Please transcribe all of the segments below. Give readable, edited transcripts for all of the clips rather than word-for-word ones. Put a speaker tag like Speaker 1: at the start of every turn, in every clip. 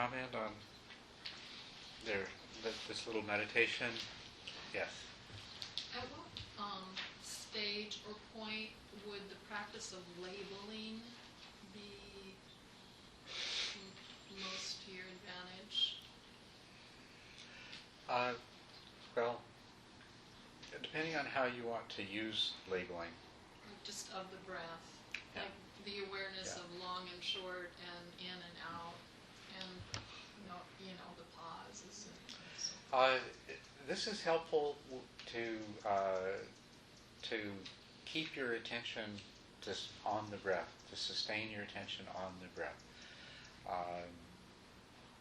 Speaker 1: comment on this little meditation? Yes.
Speaker 2: At what stage or point would the practice of labeling be most to your advantage?
Speaker 1: Well, depending on how you want to use labeling.
Speaker 2: Just of the breath,
Speaker 1: Yeah.
Speaker 2: like the awareness
Speaker 1: Yeah.
Speaker 2: of long and short and in and out, and the pauses.
Speaker 1: This is helpful to keep your attention just on the breath, to sustain your attention on the breath,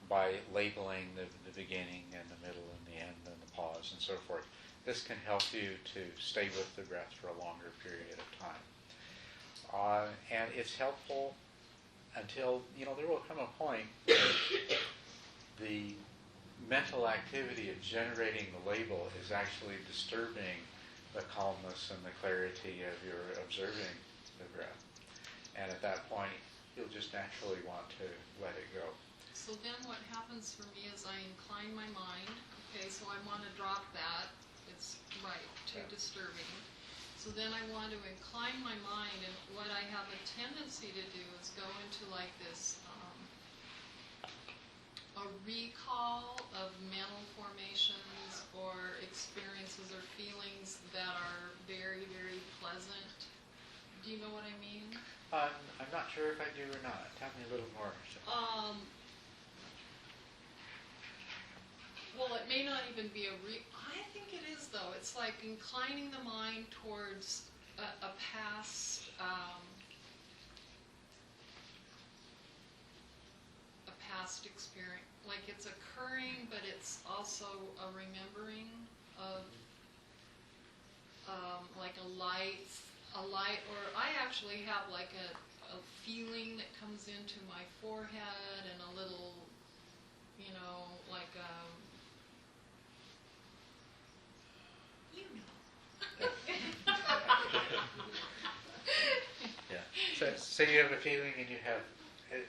Speaker 1: by labeling the beginning and the middle and the end and the pause and so forth. This can help you to stay with the breath for a longer period of time. And it's helpful until, there will come a point where the mental activity of generating the label is actually disturbing the calmness and the clarity of your observing the breath. And at that point, you'll just naturally want to let it go.
Speaker 2: So then what happens for me is I incline my mind. Okay, so I want to drop that. It's too disturbing. So then I want to incline my mind, and what I have a tendency to do is go into like this a recall of mental formations or experiences or feelings that are very, very pleasant. Do you know what I mean?
Speaker 1: I'm not sure if I do or not. Tell me a little more.
Speaker 2: Well, it may not even be I think it is, though. It's like inclining the mind towards a past experience. Like it's occurring, but it's also a remembering of like a light, or I actually have like a feeling that comes into my forehead and a little, like
Speaker 1: Yeah. So you have a feeling, and you have.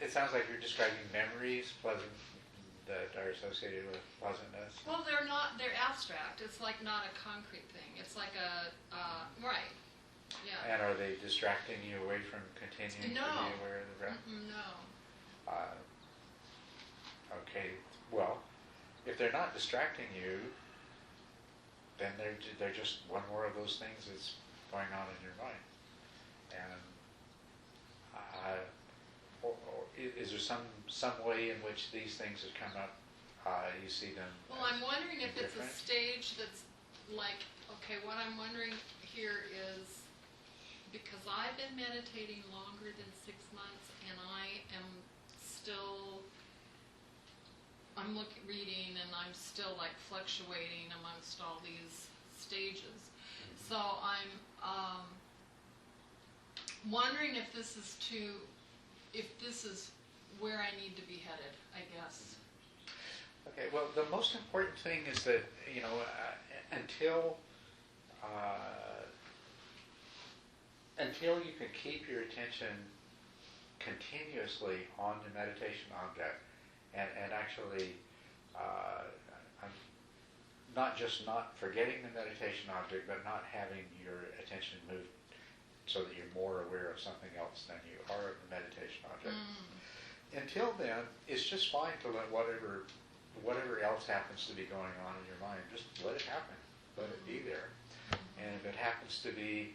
Speaker 1: It sounds like you're describing memories, pleasant, that are associated with pleasantness.
Speaker 2: Well, they're not. They're abstract. It's like not a concrete thing. It's like a right. Yeah.
Speaker 1: And are they distracting you away from continuing to be aware of the breath?
Speaker 2: No.
Speaker 1: Okay. Well, if they're not distracting you, then they're just one more of those things that's going on in your mind. And is there some way in which these things have come up? You see them.
Speaker 2: Well, I'm wondering if it's a
Speaker 1: different?
Speaker 2: stage that's like, okay, what I'm wondering here is, because I've been meditating longer than 6 months, and I'm reading, and I'm still like fluctuating amongst all these stages. So I'm wondering if this is where I need to be headed, I guess.
Speaker 1: Okay. Well, the most important thing is that until you can keep your attention continuously on the meditation object, and actually not just not forgetting the meditation object, but not having your attention moved so that you're more aware of something else than you are of the meditation object. Until then, it's just fine to let whatever else happens to be going on in your mind, just let it happen. Let it be there. And if it happens to be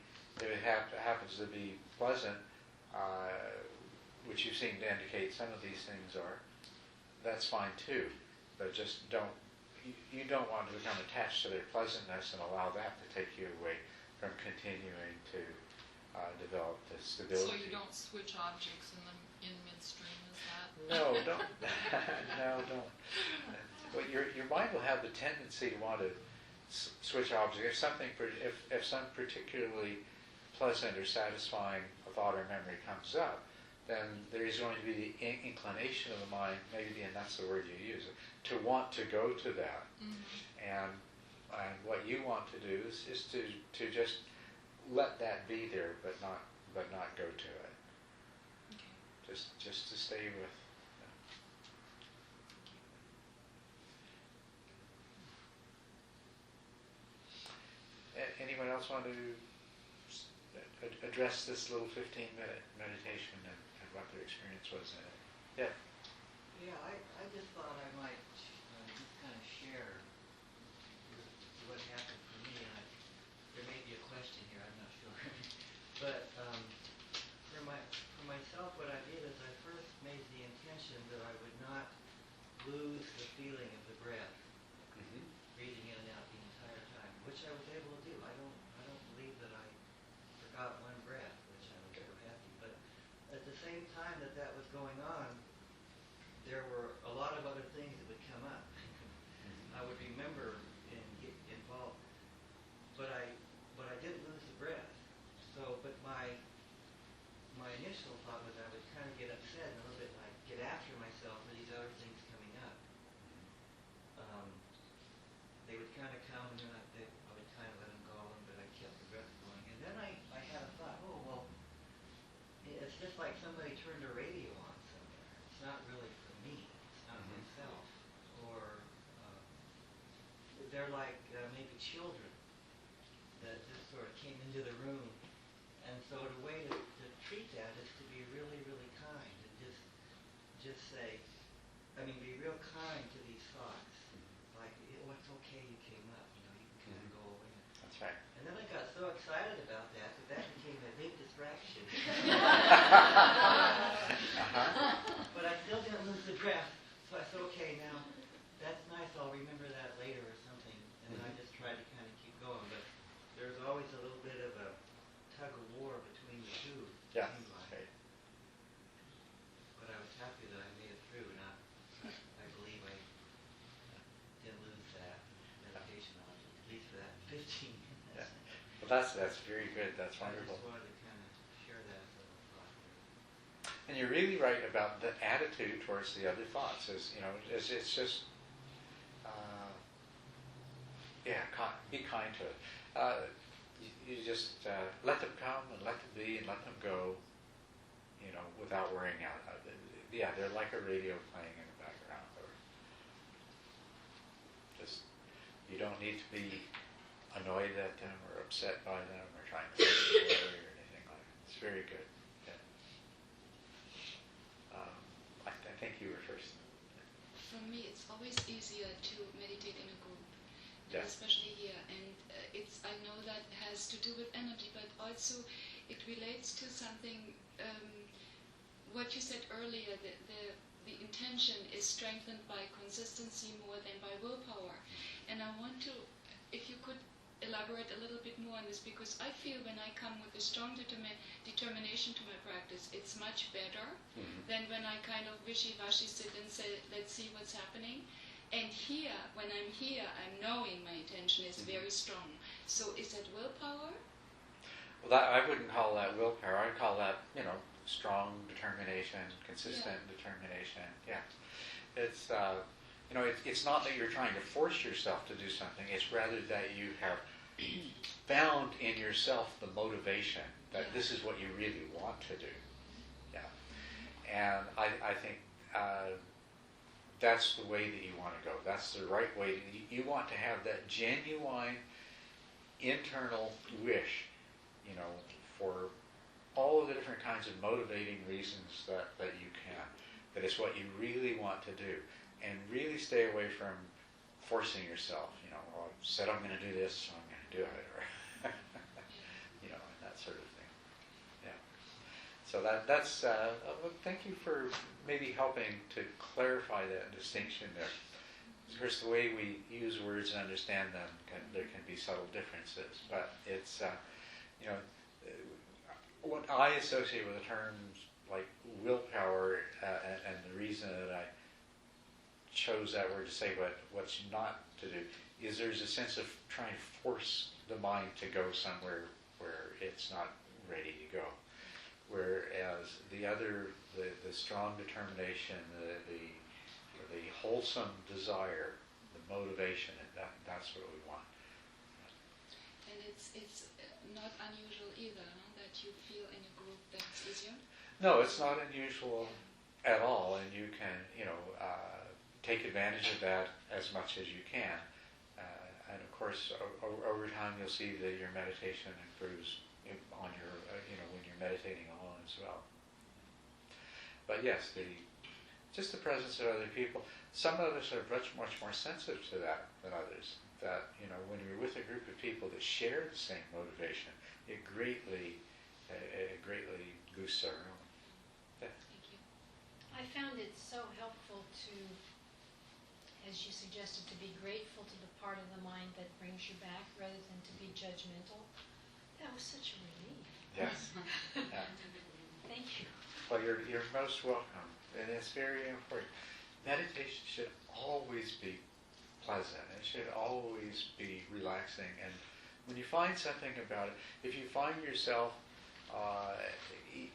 Speaker 1: pleasant, which you seem to indicate some of these things are, that's fine too. But just you don't want to become attached to their pleasantness and allow that to take you away from continuing to develop the stability.
Speaker 2: So you don't switch objects in midstream, is that?
Speaker 1: No, don't. No, don't. But your mind will have the tendency to want to switch objects. If some particularly pleasant or satisfying thought or memory comes up, then there is going to be the inclination of the mind, maybe, and that's the word you use, to want to go to that. And what you want to do is to just let that be there, but not go to it.
Speaker 2: Okay.
Speaker 1: Just to stay with. else want to address this little 15-minute meditation and what their experience was in it? Yeah.
Speaker 3: Yeah, I just thought I might just kind of share what happened for me. And there may be a question here, I'm not sure. But for myself, what I did is I first made the intention that I would not lose the feeling of the breath, breathing in and out the entire time, which I was able to do. I don't believe that I forgot one breath, which I was so happy. But at the same time that was going on, there were a lot of other things that would come up. I would remember and get involved, but I didn't lose the breath. So, but my initial thought was I would kind of get upset and a little bit like get after myself for these other things coming up. They would kind of come and then I would kind of let them go, but I kept the breath going. And then I had a thought, oh well, it's just like somebody turned a radio on somewhere. It's not really for me. It's not myself. Or they're like maybe children that just sort of came into the room. And so the way to treat that is to be really, really kind and just say, be real kind to these thoughts. Like, oh, it's okay you came up, you can kind of go away.
Speaker 1: That's right.
Speaker 3: And then I got so excited about that became a big distraction. But I still didn't lose the breath, so I said, okay, now, that's nice, I'll remember that later or something. And then I just tried to kind of keep going, but there's always a little bit of a tug of war between the two.
Speaker 1: Yeah.
Speaker 3: Right. But I was happy that I made it through, and I believe I didn't lose that meditation on it, at least for that 15 minutes.
Speaker 1: Yeah. Well, that's very good. That's wonderful.
Speaker 3: I just wanted to kind of share that as a thought there.
Speaker 1: And you're really right about the attitude towards the other thoughts. It's just, be kind to it. You just let them come and let them be and let them go, without worrying out. They're like a radio playing in the background. Or just, you don't need to be annoyed at them or upset by them or trying to make them worry or anything like that. It's very good. Yeah. I think you were first.
Speaker 4: For me, it's always easier to meditate in a group,
Speaker 1: Yeah.
Speaker 4: especially here. And I know that has to do with energy, but also it relates to something. What you said earlier, the intention is strengthened by consistency more than by willpower. And I want to, if you could elaborate a little bit more on this, because I feel when I come with a strong determination to my practice, it's much better than when I kind of wishy-washy sit and say, let's see what's happening. And here, when I'm here, I'm knowing my intention is very strong. So is that willpower?
Speaker 1: Well, I wouldn't call that willpower. I'd call that, strong determination, consistent determination. Yeah. It's, it's not that you're trying to force yourself to do something. It's rather that you have found in yourself the motivation that this is what you really want to do. Yeah. And I think that's the way that you want to go. That's the right way. You want to have that genuine internal wish, for all of the different kinds of motivating reasons that you can. That it's what you really want to do. And really stay away from forcing yourself. Well, I said I'm going to do this, so I'm going to do it. Or, and that sort of thing. Yeah. So that's, thank you for maybe helping to clarify that distinction there. Of course, the way we use words and understand them, there can be subtle differences. But it's, what I associate with the terms like willpower, and the reason that I chose that word to say what's not to do, is there's a sense of trying to force the mind to go somewhere where it's not ready to go. Whereas the other, the strong determination, the wholesome desire, the motivation, that's what we want.
Speaker 4: And it's not unusual either, no? That you feel in a group that's easier?
Speaker 1: No, it's not unusual at all, and you can, take advantage of that as much as you can. And of course, over time, you'll see that your meditation improves on your, when you're meditating alone as well. But yes, just the presence of other people. Some of us are much more sensitive to that than others. That, when you're with a group of people that share the same motivation, it greatly boosts our own. Yeah.
Speaker 4: Thank you.
Speaker 5: I found it so helpful to, as you suggested, to be grateful to the part of the mind that brings you back rather than to be judgmental. That was such a relief.
Speaker 1: Yes. Yeah.
Speaker 5: Thank you.
Speaker 1: Well, you're most welcome, and it's very important. Meditation should always be pleasant. It should always be relaxing. And when you find something about it, if you find yourself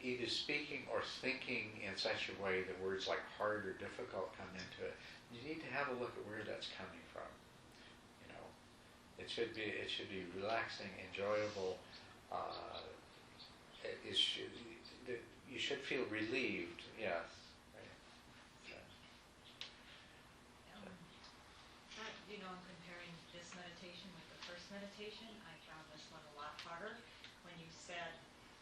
Speaker 1: either speaking or thinking in such a way that words like hard or difficult come into it, you need to have a look at where that's coming from. It should be relaxing, enjoyable. You should feel relieved. Yes.
Speaker 6: In comparing this meditation with the first meditation, I found this one a lot harder. When you said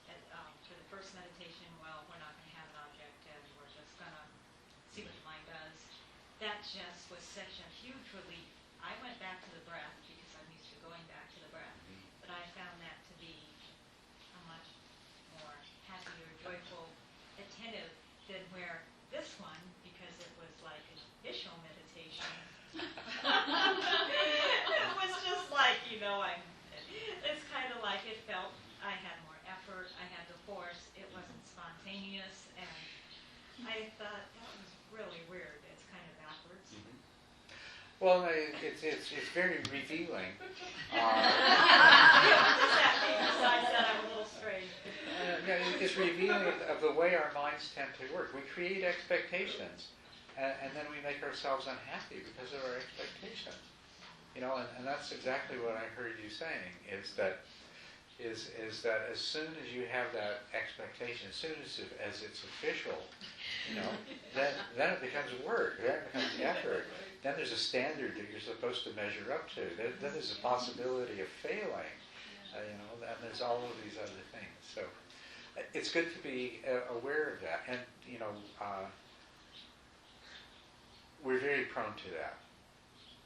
Speaker 6: that for the first meditation, well, we're not going to have an object and we're just going to see what the mind does. That just was such a huge relief. I went back to the breath because I'm used to going back to the breath, but I found that to be a much more happier, joyful, attentive than where this one, because it was like an official meditation. It was just like, it's kind of like it felt I had more effort, I had the force, it wasn't spontaneous, and I thought that was really weird. It's kind of backwards.
Speaker 1: Well, it's very revealing.
Speaker 6: What does that mean besides that I'm a little strange?
Speaker 1: It's revealing of the way our minds tend to work. We create expectations, and then we make ourselves unhappy because of our expectations. And that's exactly what I heard you saying, is that as soon as you have that expectation, as soon as it's official, then it becomes work, then it becomes effort. Then there's a standard that you're supposed to measure up to. Then there's a possibility of failing, and there's all of these other things. So it's good to be aware of that, and we're very prone to that.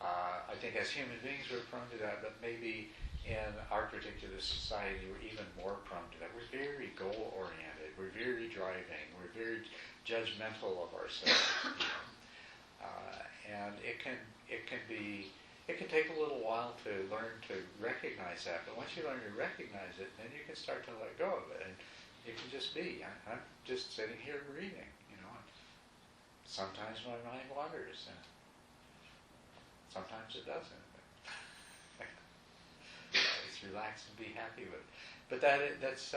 Speaker 1: I think as human beings we're prone to that, but maybe in our particular society we're even more prone to that. We're very goal-oriented, we're very driving, we're very judgmental of ourselves. And it can take a little while to learn to recognize that, but once you learn to recognize it, then you can start to let go of it, and you can just be. I'm just sitting here breathing, Sometimes my mind wanders, and sometimes it doesn't. It's relax and be happy with it. But that's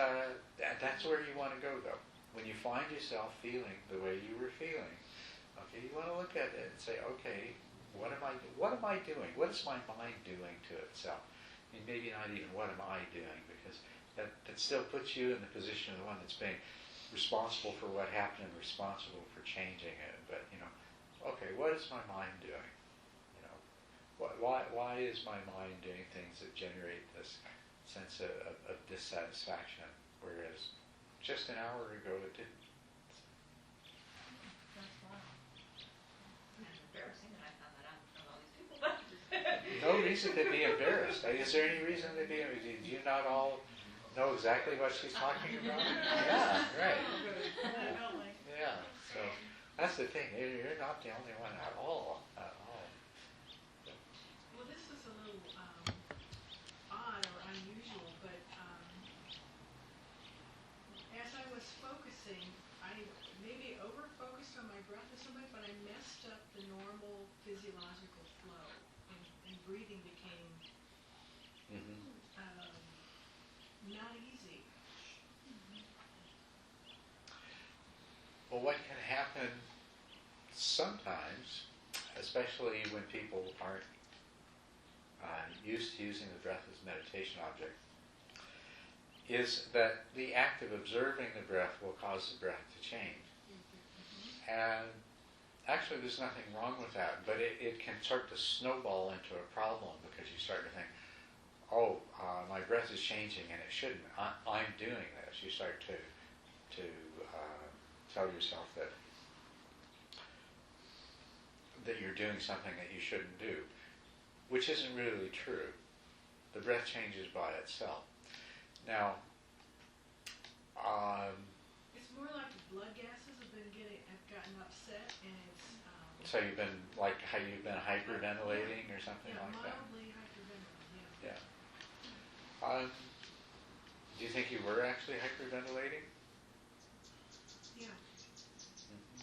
Speaker 1: where you want to go, though. When you find yourself feeling the way you were feeling, okay, you want to look at it and say, okay, what am I doing? What is my mind doing to itself? I mean, maybe not even what am I doing, because that still puts you in the position of the one that's being responsible for what happened and responsible for changing it. But okay, what is my mind doing? Why is my mind doing things that generate this sense of dissatisfaction, whereas just an hour ago it didn't?
Speaker 6: That's wild. It's embarrassing that I found that out from all these people, but
Speaker 1: No reason to be embarrassed. Is there any reason to be embarrassed? Do you not all know exactly what she's talking about? Yeah, right. Yeah, so that's the thing. You're not the only one at all.
Speaker 7: Well, this is a little odd or unusual, but as I was focusing, I maybe over-focused on my breath or something, but I messed up the normal physiological flow, and breathing became not easy.
Speaker 1: Well, what can happen sometimes, especially when people aren't used to using the breath as a meditation object, is that the act of observing the breath will cause the breath to change. And actually, there's nothing wrong with that, but it can start to snowball into a problem because you start to think, oh, my breath is changing and it shouldn't. I'm doing this. You start to tell yourself that you're doing something that you shouldn't do, which isn't really true. The breath changes by itself. Now,
Speaker 7: It's more like the blood gases have gotten upset, and it's
Speaker 1: so you've been hyperventilating or something
Speaker 7: yeah,
Speaker 1: like that.
Speaker 7: mildly hyperventilating. Yeah.
Speaker 1: Yeah. Do you think you were actually hyperventilating?
Speaker 7: Yeah.
Speaker 1: Mm-hmm.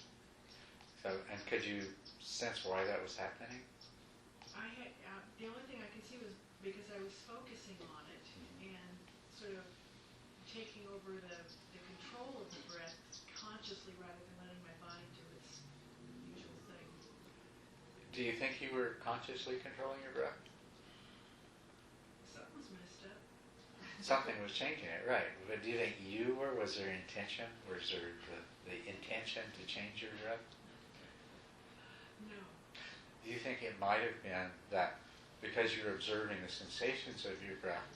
Speaker 1: So, and could you sense why that was happening?
Speaker 7: I had the only thing I could see was because I was focusing on it and sort of taking over the control of the breath consciously rather than letting my body do its usual thing.
Speaker 1: Do you think you were consciously controlling your breath?
Speaker 7: Something was messed up.
Speaker 1: Something was changing it, right. But do you think you were? Was there intention? Was there the intention to change your breath?
Speaker 7: No.
Speaker 1: Do you think it might have been that because you're observing the sensations of your breath,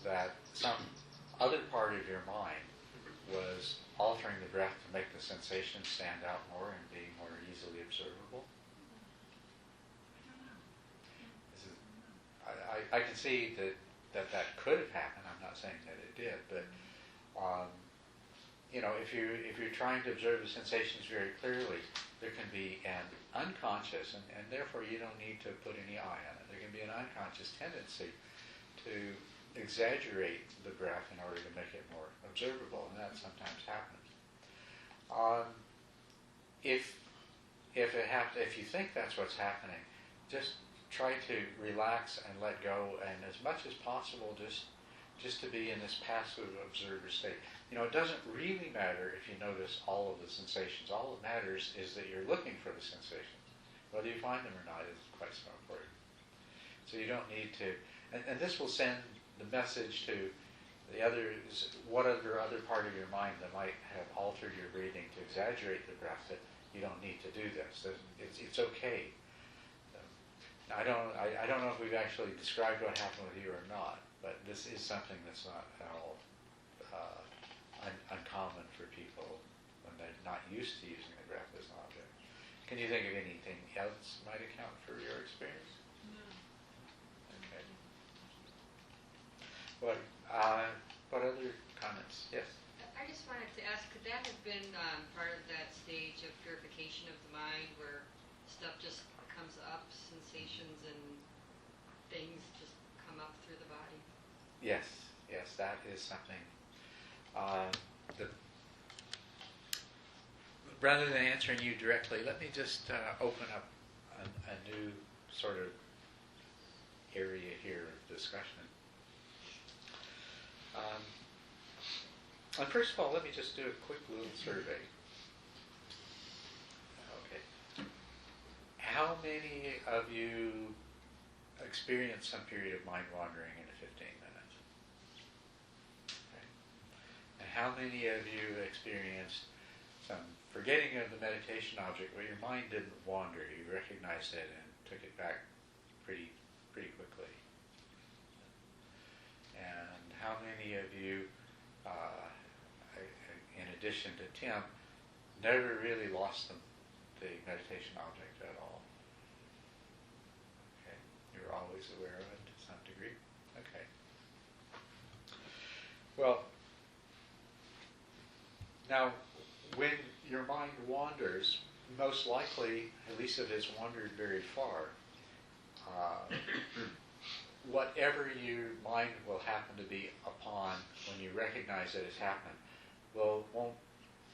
Speaker 1: that some other part of your mind was altering the breath to make the sensations stand out more and be more easily observable? I can see that could have happened. I'm not saying that it did, but if you're trying to observe the sensations very clearly, there can be an unconscious, and therefore you don't need to put any eye on it. There can be an unconscious tendency to exaggerate the breath in order to make it more observable, and that sometimes happens. If you think that's what's happening, just try to relax and let go, and as much as possible, just to be in this passive observer state. It doesn't really matter if you notice all of the sensations. All that matters is that you're looking for the sensations. Whether you find them or not is quite so important. So you don't need to, and this will send the message to the others, whatever other part of your mind that might have altered your breathing to exaggerate the breath, that you don't need to do this. It's okay. I don't know if we've actually described what happened with you or not, but this is something that's not at all uncommon for people when they're not used to using the breath as an object. Can you think of anything else might account for your experience?
Speaker 7: No.
Speaker 1: Okay. What other comments? Yes.
Speaker 8: I just wanted to ask, could that have been part of that stage of purification of the mind where stuff just comes up, sensations and things just come up through the body?
Speaker 1: Yes, that is something. Rather than answering you directly, let me just open up a new sort of area here of discussion. And first of all, let me just do a quick little survey. Okay. How many of you experienced some period of mind wandering in 15 minutes? Okay. And how many of you experienced some forgetting of the meditation object where your mind didn't wander, you recognized it and took it back pretty quickly? And how many of you, in addition to Tim, never really lost the meditation object at all? Okay, you're always aware of it to some degree. Okay. Well, now, when your mind wanders, most likely, at least if it's wandered very far, whatever your mind will happen to be upon when you recognize that it's happened won't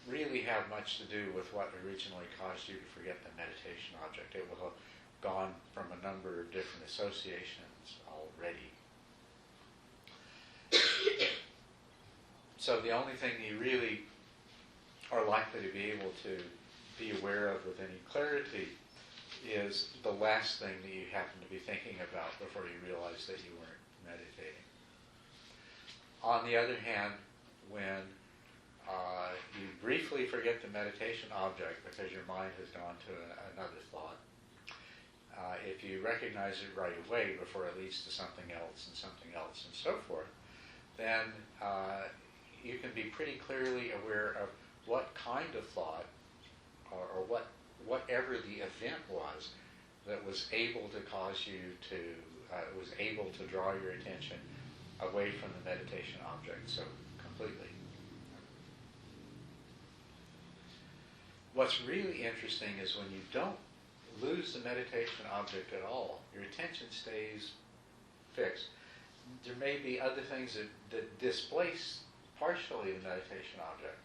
Speaker 1: really have much to do with what originally caused you to forget the meditation object. It will have gone from a number of different associations already. So the only thing you really are likely to be able to be aware of with any clarity is the last thing that you happen to be thinking about before you realize that you weren't meditating. On the other hand, when you briefly forget the meditation object because your mind has gone to another thought. If you recognize it right away before it leads to something else and so forth, then you can be pretty clearly aware of what kind of thought or whatever the event was that was able to cause you to, was able to draw your attention away from the meditation object so completely. What's really interesting is when you don't lose the meditation object at all, your attention stays fixed. There may be other things that displace partially the meditation object.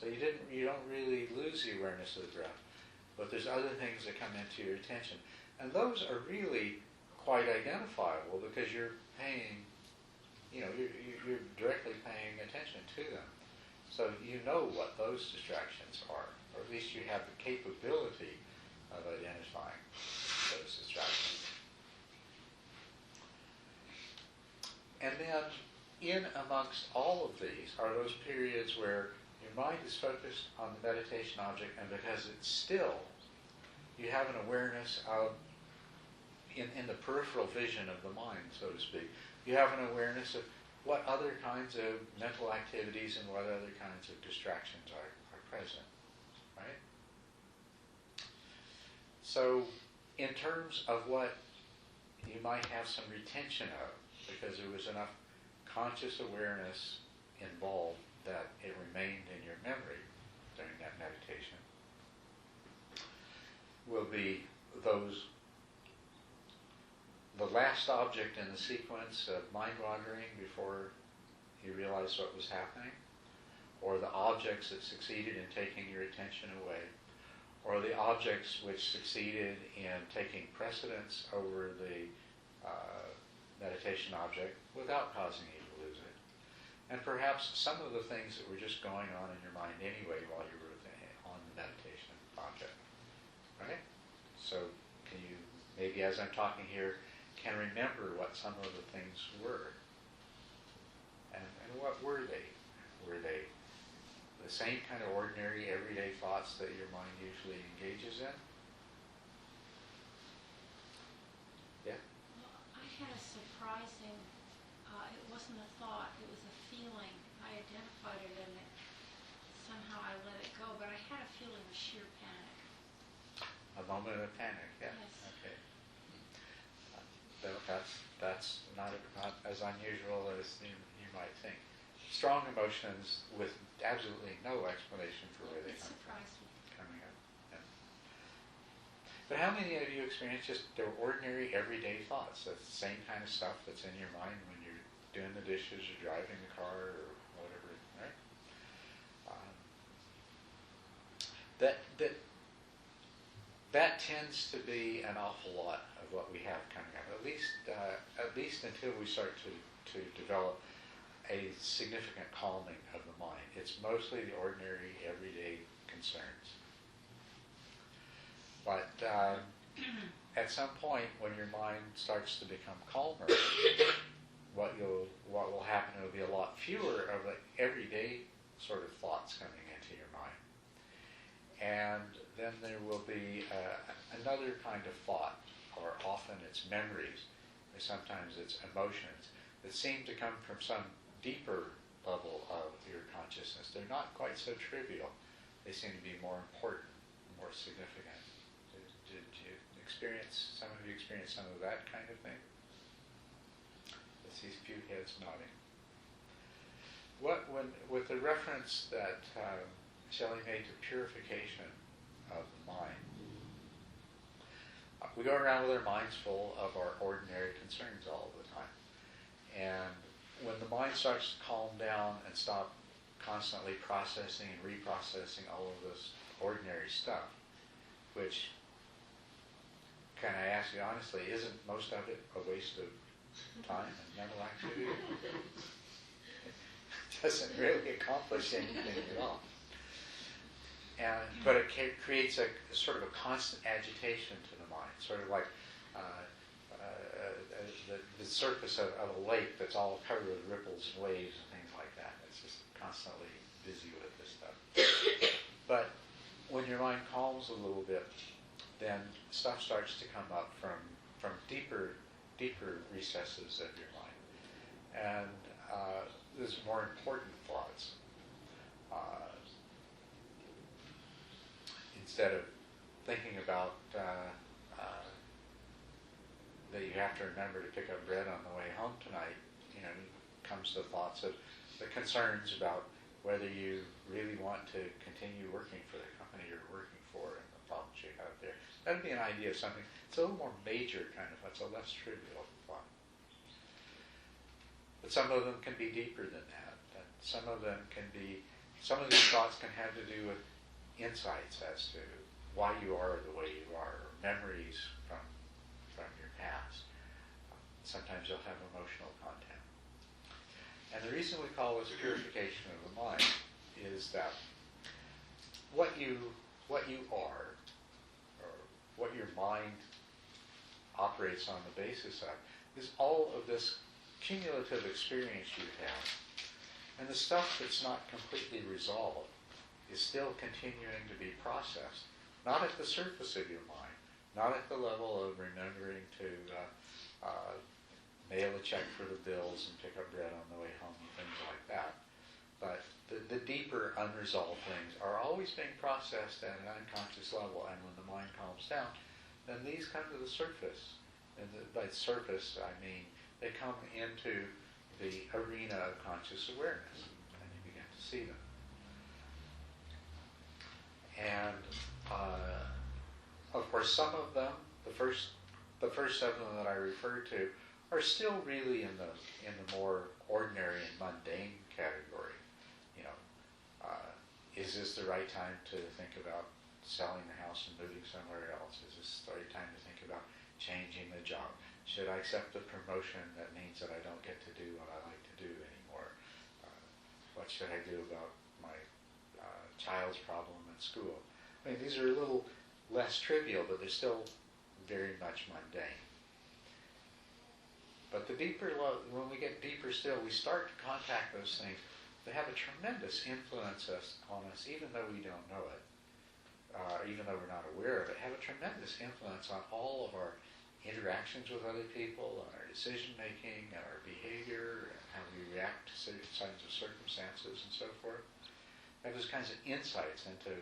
Speaker 1: So you don't really lose the awareness of the breath, but there's other things that come into your attention. And those are really quite identifiable because you're paying, you're directly paying attention to them. So you know what those distractions are, or at least you have the capability of identifying those distractions. And then in amongst all of these are those periods where your mind is focused on the meditation object, and because it's still, you have an awareness of, in the peripheral vision of the mind, so to speak, you have an awareness of what other kinds of mental activities and what other kinds of distractions are present, right? So in terms of what you might have some retention of, because there was enough conscious awareness involved that it remained in your memory during that meditation, will be the last object in the sequence of mind wandering before you realize what was happening, or the objects that succeeded in taking your attention away, or the objects which succeeded in taking precedence over the meditation object without causing you to lose it. And perhaps some of the things that were just going on in your mind anyway while you were on the meditation object. Right? So can you, maybe as I'm talking here, can remember what some of the things were? And what were they? Were they the same kind of ordinary, everyday thoughts that your mind usually engages in? Yeah?
Speaker 5: Well, I had a surprising, it wasn't a thought, it was a feeling. I identified it and somehow I let it go, but I had a feeling of sheer panic.
Speaker 1: A moment of panic, yeah.
Speaker 5: Yes.
Speaker 1: Okay. So that's not as unusual as you might think. Strong emotions with absolutely no explanation for where they
Speaker 5: It
Speaker 1: come from.
Speaker 5: surprised me.
Speaker 1: Coming up. Yeah. But how many of you experience just their ordinary everyday thoughts? That's the same kind of stuff that's in your mind when you're doing the dishes or driving the car or whatever, right? That tends to be an awful lot of what we have coming up. At least until we start to develop a significant calming of the mind. It's mostly the ordinary, everyday concerns. But at some point, when your mind starts to become calmer, what will happen will be a lot fewer of the everyday sort of thoughts coming into your mind. And then there will be another kind of thought, or often it's memories, or sometimes it's emotions, that seem to come from some deeper level of your consciousness. They're not quite so trivial. They seem to be more important, more significant. Did you experience, some of you experience some of that kind of thing? I see a few heads nodding. With the reference that Shelley made to purification of the mind, we go around with our minds full of our ordinary concerns all the time. And when the mind starts to calm down and stop constantly processing and reprocessing all of this ordinary stuff, which, can I ask you honestly, isn't most of it a waste of time and mental activity? It doesn't really accomplish anything at all. But it creates a sort of a constant agitation to the mind, sort of like the surface of a lake that's all covered with ripples and waves and things like that. It's just constantly busy with this stuff. But when your mind calms a little bit, then stuff starts to come up from deeper recesses of your mind. And there's more important thoughts. Instead of thinking about that you have to remember to pick up bread on the way home tonight, comes to thoughts of the concerns about whether you really want to continue working for the company you're working for and the problems you have there. That would be an idea of something. It's a little more major kind of, it's a less trivial thought. But some of them can be deeper than that. And some of these thoughts can have to do with insights as to why you are the way you are, or memories from your past. Sometimes you'll have emotional content. And the reason we call this purification of the mind is that what you are, or what your mind operates on the basis of, is all of this cumulative experience you have. And the stuff that's not completely resolved is still continuing to be processed, not at the surface of your mind, not at the level of remembering to mail a check for the bills and pick up bread on the way home and things like that. But the deeper unresolved things are always being processed at an unconscious level, and when the mind calms down, then these come to the surface. And by surface, I mean they come into the arena of conscious awareness, and you begin to see them. And of course, some of them, the first 7 that I referred to, are still really in the more ordinary and mundane category. Is this the right time to think about selling the house and moving somewhere else? Is this the right time to think about changing the job? Should I accept the promotion that means that I don't get to do what I like to do anymore? What should I do about my child's problem at school? I mean, these are a little less trivial, but they're still very much mundane. But when we get deeper still, we start to contact those things. They have a tremendous influence on us, even though we don't know it, even though we're not aware of it, have a tremendous influence on all of our interactions with other people, on our decision making, and our behavior, and how we react to certain kinds of circumstances and so forth. They have those kinds of insights into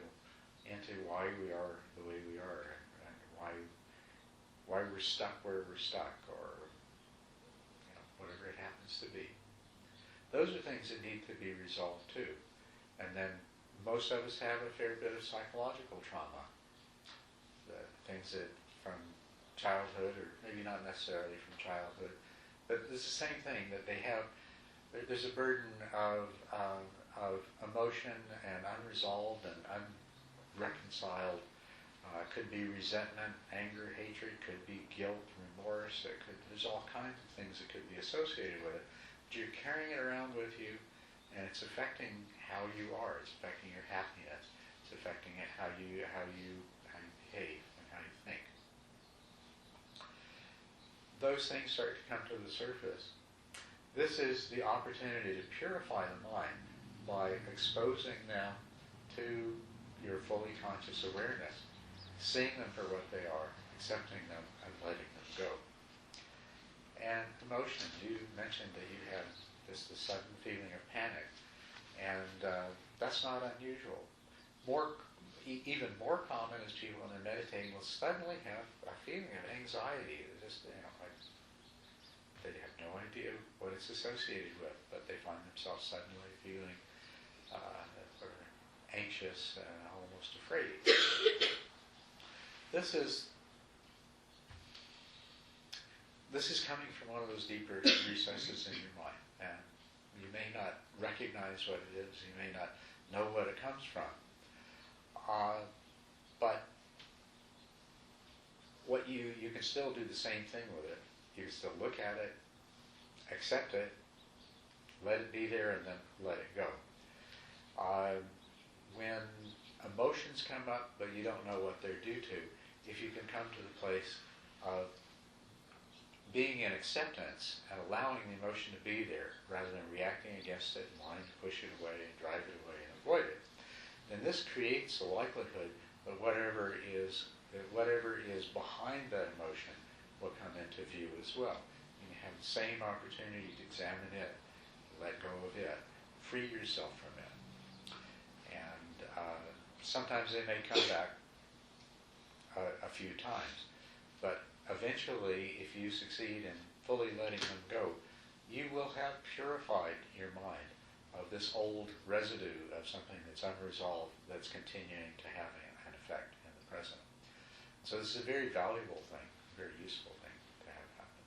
Speaker 1: why we are the way we are, and why we're stuck where we're stuck, or whatever it happens to be. Those are things that need to be resolved too. And then most of us have a fair bit of psychological trauma. The things that from childhood, or maybe not necessarily from childhood, but it's the same thing, that there's a burden of emotion and unresolved and unreconciled. Could be resentment, anger, hatred, could be guilt, remorse, there's all kinds of things that could be associated with it. But you're carrying it around with you, and it's affecting how you are. It's affecting your happiness. It's affecting how you behave and how you think. Those things start to come to the surface. This is the opportunity to purify the mind by exposing them to your fully conscious awareness, seeing them for what they are, accepting them, and letting them go. And emotion, you mentioned that you had this sudden feeling of panic, and that's not unusual. Even more common is people, when they're meditating, will suddenly have a feeling of anxiety. Just like they have no idea what it's associated with, but they find themselves suddenly feeling sort of anxious and almost afraid. This is coming from one of those deeper recesses in your mind, and you may not recognize what it is, you may not know what it comes from, but what you can still do the same thing with it. You can still look at it, accept it, let it be there, and then let it go. When emotions come up but you don't know what they're due to, if you can come to the place of being in acceptance and allowing the emotion to be there rather than reacting against it and wanting to push it away and drive it away and avoid it, then this creates a likelihood that whatever is behind that emotion will come into view as well. You have the same opportunity to examine it, let go of it, free yourself from it. And sometimes they may come back a few times, but eventually, if you succeed in fully letting them go, you will have purified your mind of this old residue of something that's unresolved that's continuing to have an effect in the present. So this is a very valuable thing, very useful thing to have happen.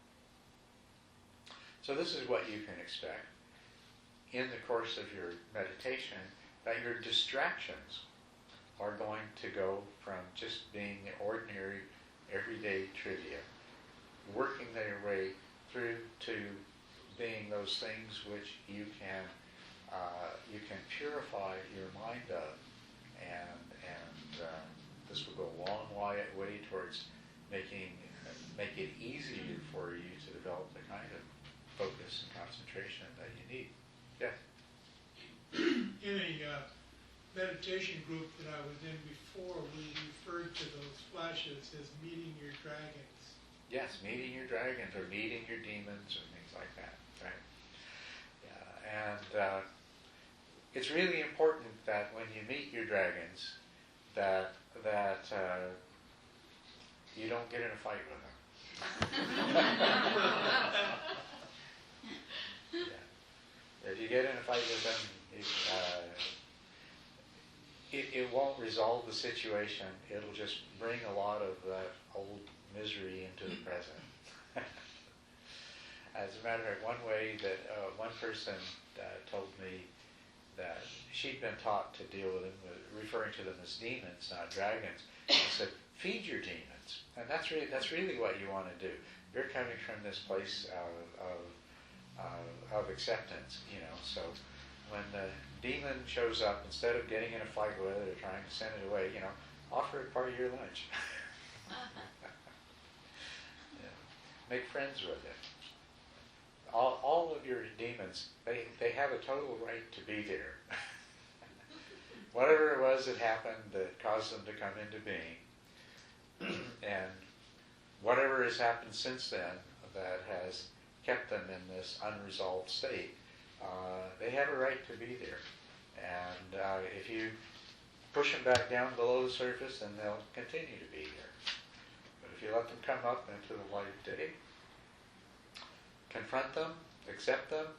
Speaker 1: So this is what you can expect in the course of your meditation, that your distractions are going to go from just being ordinary, everyday trivia, working their way through to being those things which you can purify your mind of, and this will go a long way towards making it easier for you to develop the kind of focus and concentration that you need. Yes.
Speaker 9: In a meditation group that I was in before, we referred to those flashes as meeting your dragons.
Speaker 1: Yes, meeting your dragons or meeting your demons or things like that, right? Yeah, and it's really important that when you meet your dragons, that you don't get in a fight with them. Yeah. If you get in a fight with them, it won't resolve the situation. It'll just bring a lot of that old misery into the present. As a matter of fact, one way that one person told me that she'd been taught to deal with them, referring to them as demons, not dragons. She said, "Feed your demons," and that's really what you want to do. You're coming from this place of acceptance, you know. So when the demon shows up, instead of getting in a fight with it or trying to send it away, you know, offer it part of your lunch. Yeah. Make friends with it. All of your demons, they have a total right to be there. Whatever it was that happened that caused them to come into being, and whatever has happened since then that has kept them in this unresolved state, they have a right to be there. And if you push them back down below the surface, then they'll continue to be there. But if you let them come up into the light of day, confront them, accept them,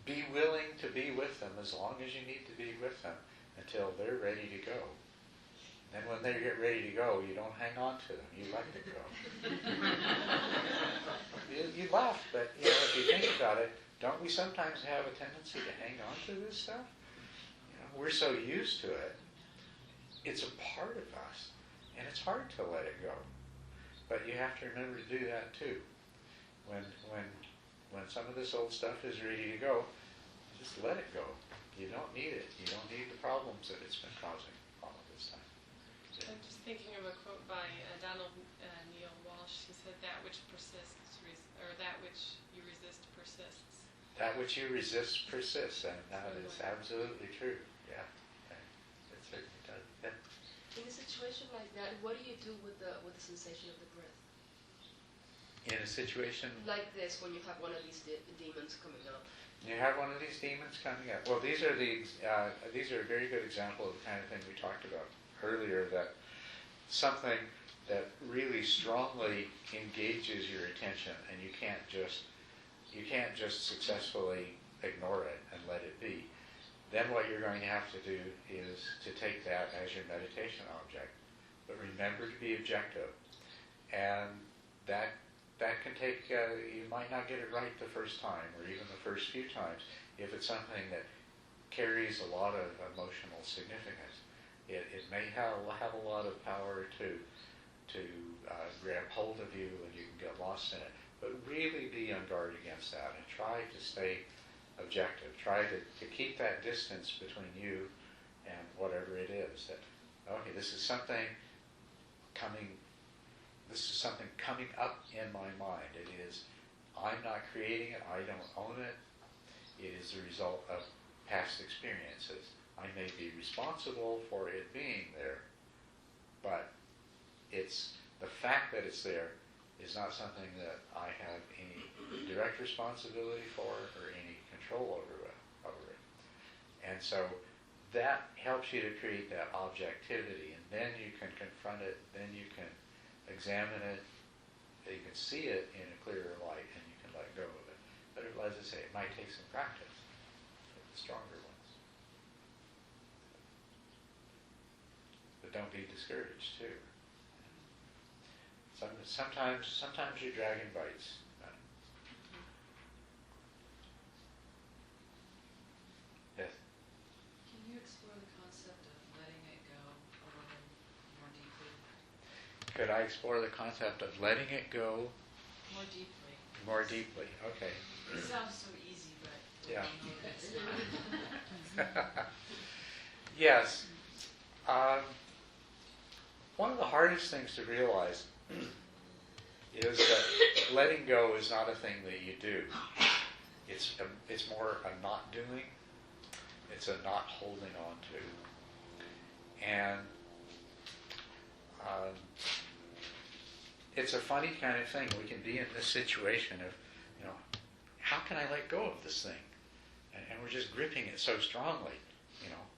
Speaker 1: be willing to be with them as long as you need to be with them until they're ready to go. And when they get ready to go, you don't hang on to them, you let them go. you laugh, but you know, if you think about it, don't we sometimes have a tendency to hang on to this stuff? You know, we're so used to it. It's a part of us, and it's hard to let it go. But you have to remember to do that too. When some of this old stuff is ready to go, just let it go. You don't need it. You don't need the problems that it's been causing all of this time.
Speaker 10: I'm just thinking of a quote by Donald Neil Walsh, who said, "That which persists, or that which you resist persists."
Speaker 1: That which you resist persists, and that is absolutely true. Yeah, it certainly does. Yeah.
Speaker 11: In a situation like that, what do you do with the sensation of the breath?
Speaker 1: In a situation
Speaker 11: like this, when you have one of these demons coming up.
Speaker 1: You have one of these demons coming up. Well, these are a very good example of the kind of thing we talked about earlier. That something that really strongly engages your attention, and you can't just successfully ignore it and let it be. Then what you're going to have to do is to take that as your meditation object, but remember to be objective, and that can take, you might not get it right the first time, or even the first few times, if it's something that carries a lot of emotional significance. It may have a lot of power to grab hold of you, and you can get lost in it. But really be on guard against that, and try to stay objective. Try to keep that distance between you and whatever it is. That, okay, this is something coming up in my mind. I'm not creating it, I don't own it. It is the result of past experiences. I may be responsible for it being there, but it's the fact that it's there is not something that I have any direct responsibility for or any control over it. And so that helps you to create that objectivity, and then you can confront it, then you can examine it, you can see it in a clearer light, and you can let go of it. But as I say, it might take some practice for the stronger ones. But don't be discouraged too. Sometimes your dragon bites. Yes.
Speaker 12: Can you explore the concept of letting it go a little more deeply?
Speaker 1: Could I explore the concept of letting it go
Speaker 12: More deeply.
Speaker 1: more deeply? Okay.
Speaker 12: It sounds so easy, but
Speaker 1: Yeah.
Speaker 12: we know that it's not.
Speaker 1: Yes. One of the hardest things to realize is that letting go is not a thing that you do. It's more a not doing. It's a not holding on to. And it's a funny kind of thing. We can be in this situation of, how can I let go of this thing? And we're just gripping it so strongly.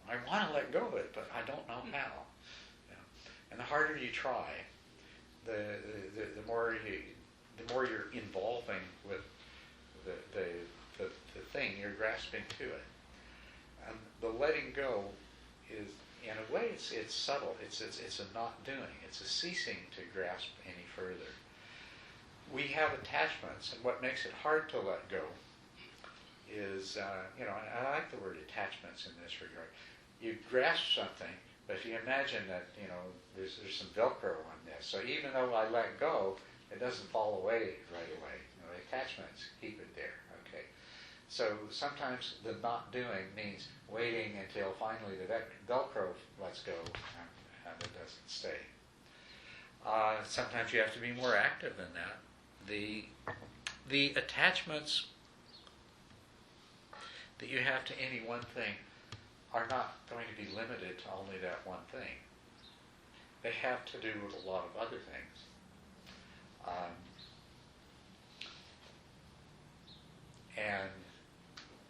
Speaker 1: I want to let go of it, but I don't know how. And the harder you try, the more you're involving with the thing, you're grasping to it. And the letting go is, in a way, it's subtle. It's a not doing. It's a ceasing to grasp any further. We have attachments, and what makes it hard to let go is, and I like the word attachments in this regard. You grasp something, but if you imagine that, there's some Velcro on this, so even though I let go, it doesn't fall away right away. The attachments keep it there. Okay. So sometimes the not doing means waiting until finally the Velcro lets go and it doesn't stay. Sometimes you have to be more active than that. The attachments that you have to any one thing are not going to be limited to only that one thing. They have to do with a lot of other things. And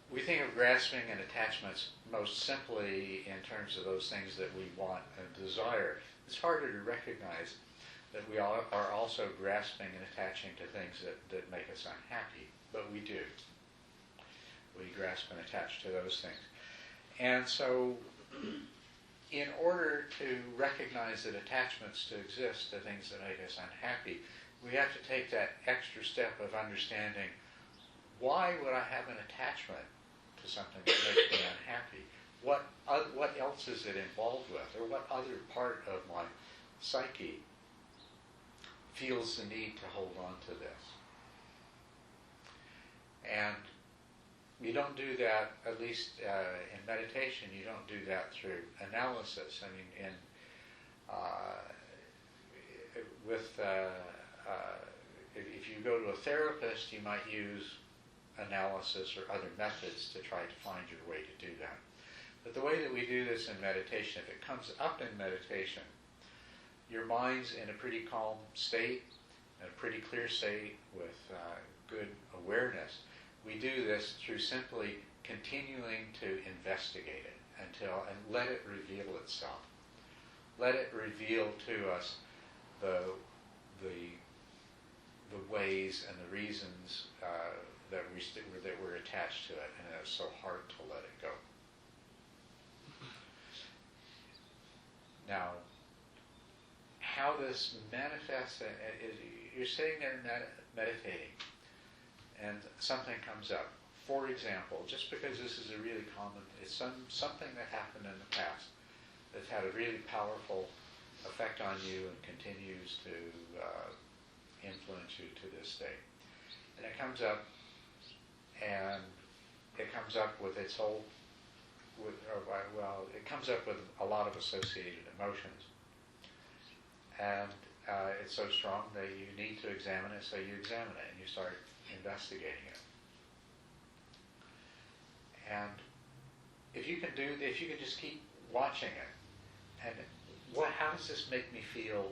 Speaker 1: we think of grasping and attachments most simply in terms of those things that we want and desire. It's harder to recognize that we are also grasping and attaching to things that make us unhappy, but we do. We grasp and attach to those things. And so, in order to recognize that attachments to exist to things that make us unhappy, we have to take that extra step of understanding, why would I have an attachment to something that makes me unhappy? What else is it involved with? Or what other part of my psyche feels the need to hold on to this? And you don't do that, at least in meditation, you don't do that through analysis. I mean, if you go to a therapist, you might use analysis or other methods to try to find your way to do that. But the way that we do this in meditation, if it comes up in meditation, your mind's in a pretty calm state, in a pretty clear state with good awareness. We do this through simply continuing to investigate it and let it reveal itself. Let it reveal to us the ways and the reasons that we're attached to it, and it's so hard to let it go. Now, how this manifests is you're sitting there meditating, and something comes up. For example, just because this is a really common, it's something that happened in the past that's had a really powerful effect on you and continues to influence you to this day. And it comes up, and it comes up with its whole, it comes up with a lot of associated emotions. And it's so strong that you need to examine it, so you examine it and you start investigating it. And if you can just keep watching it, and how does this make me feel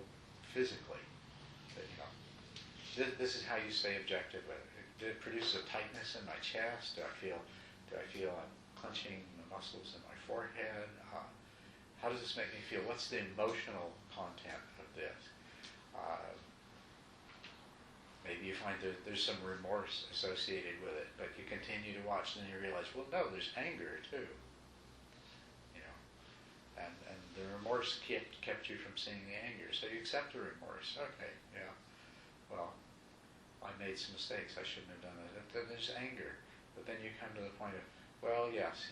Speaker 1: physically? That, this is how you stay objective with it. Did it produce a tightness in my chest? Do I feel I'm clenching the muscles in my forehead? How does this make me feel? What's the emotional content of this? Maybe you find that there's some remorse associated with it, but you continue to watch, and then you realize, well, no, there's anger too. And the remorse kept you from seeing the anger, so you accept the remorse. Okay, yeah, well, I made some mistakes. I shouldn't have done it. Then there's anger, but then you come to the point of, well, yes,